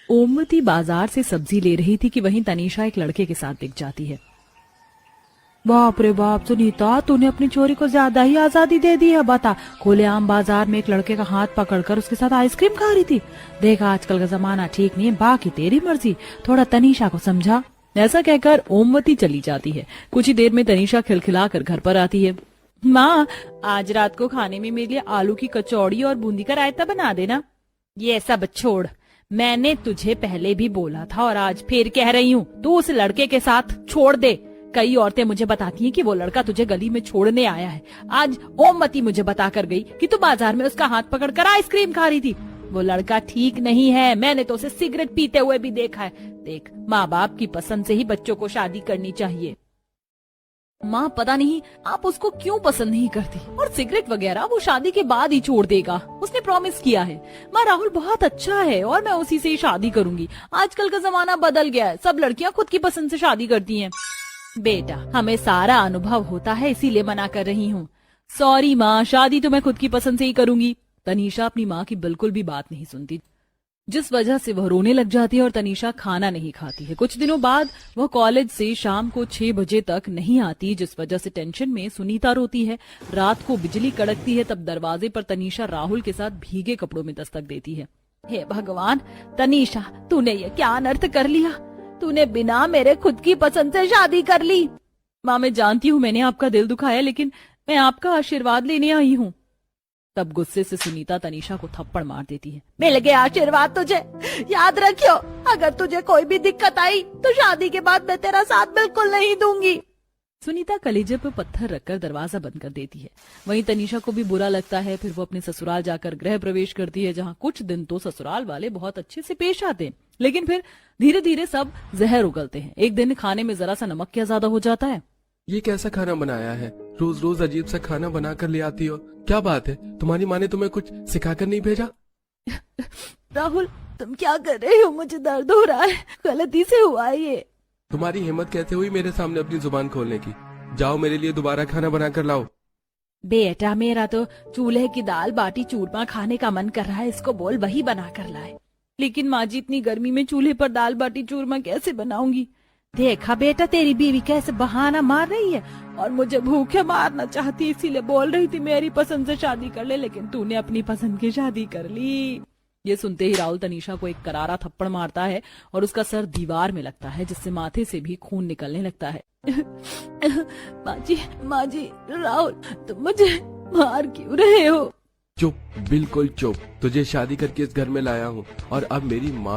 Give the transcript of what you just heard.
ओमवती बाजार से सब्जी ले रही थी कि वहीं तनीषा एक लड़के के साथ दिख जाती है। बाप रे बाप सुनीता, तूने अपनी चोरी को ज्यादा ही आजादी दे दी है। बता, खुलेआम बाजार में एक लड़के का हाथ पकड़कर उसके साथ आइसक्रीम खा रही थी। देख आजकल का जमाना ठीक नहीं है, बाकी तेरी मर्जी, थोड़ा तनीषा को समझा। ऐसा कहकर ओमवती चली जाती है। कुछ ही देर में तनीषा खिलखिलाकर घर पर आती है। माँ, आज रात को खाने में मेरे लिए आलू की कचौड़ी और बूंदी का रायता बना देना। ये सब छोड़, मैंने तुझे पहले भी बोला था और आज फिर कह रही हूँ, तू उस लड़के के साथ छोड़ दे। कई औरतें मुझे बताती हैं कि वो लड़का तुझे गली में छोड़ने आया है। आज ओमवती मुझे बताकर गई कि तू बाजार में उसका हाथ पकड़कर आइसक्रीम खा रही थी। वो लड़का ठीक नहीं है, मैंने तो उसे सिगरेट पीते हुए भी देखा है। देख, माँ बाप की पसंद से ही बच्चों को शादी करनी चाहिए। माँ, पता नहीं आप उसको क्यों पसंद नहीं करती, और सिगरेट वगैरह वो शादी के बाद ही छोड़ देगा, उसने प्रॉमिस किया है। माँ, राहुल बहुत अच्छा है और मैं उसी से ही शादी करूंगी। आजकल का जमाना बदल गया है, सब लड़कियां खुद की पसंद से शादी करती हैं। बेटा, हमें सारा अनुभव होता है, इसीलिए मना कर रही हूँ। सॉरी माँ, शादी तो मैं खुद की पसंद से ही करूंगी। तनीषा अपनी माँ की बिल्कुल भी बात नहीं सुनती, जिस वजह से वह रोने लग जाती है और तनीषा खाना नहीं खाती है। कुछ दिनों बाद वह कॉलेज से शाम को 6 बजे तक नहीं आती, जिस वजह से टेंशन में सुनीता रोती है। रात को बिजली कड़कती है, तब दरवाजे पर तनीषा राहुल के साथ भीगे कपड़ों में दस्तक देती है। हे भगवान, तनीषा, तूने ये क्या अनर्थ कर लिया? तूने बिना मेरे खुद की पसंद से शादी कर ली। माँ, मैं जानती हूँ मैंने आपका दिल दुखाया, लेकिन मैं आपका आशीर्वाद लेने आई हूँ। तब गुस्से से सुनीता तनीषा को थप्पड़ मार देती है। मिल गया आशीर्वाद तुझे, याद रखियो, अगर तुझे कोई भी दिक्कत आई तो शादी के बाद मैं तेरा साथ बिल्कुल नहीं दूंगी। सुनीता कलेजे पर पत्थर रखकर दरवाजा बंद कर देती है। वहीं तनीषा को भी बुरा लगता है। फिर वो अपने ससुराल जाकर गृह प्रवेश करती है, जहाँ कुछ दिन तो ससुराल वाले बहुत अच्छे से पेश आते हैं, लेकिन फिर धीरे धीरे सब जहर उगलते हैं। एक दिन खाने में जरा सा नमक क्या ज्यादा हो जाता है। ये कैसा खाना बनाया है? रोज रोज अजीब सा खाना बना कर ले आती हो, क्या बात है? तुम्हारी माँ ने तुम्हें कुछ सिखाकर नहीं भेजा? राहुल, तुम क्या कर रहे हो? मुझे दर्द हो रहा है, गलती से हुआ है ये। तुम्हारी हिम्मत कैसे हुई मेरे सामने अपनी जुबान खोलने की? जाओ, मेरे लिए दोबारा खाना बना कर लाओ। बेटा, मेरा तो चूल्हे की दाल बाटी चूरमा खाने का मन कर रहा है, इसको बोल वही बना कर लाए। लेकिन माँ जी, इतनी गर्मी में चूल्हे पर दाल बाटी चूरमा कैसे बनाऊंगी? देखा बेटा, तेरी बीवी कैसे बहाना मार रही है और मुझे भूखे मारना चाहती, इसीलिए बोल रही थी मेरी पसंद से शादी कर ले, लेकिन तूने अपनी पसंद की शादी कर ली। ये सुनते ही राहुल तनीषा को एक करारा थप्पड़ मारता है और उसका सर दीवार में लगता है, जिससे माथे से भी खून निकलने लगता है। माँ जी, राहुल, तुम मुझे मार क्यों रहे हो? चुप, बिल्कुल चुप। तुझे शादी करके इस घर में लाया हूँ और अब मेरी माँ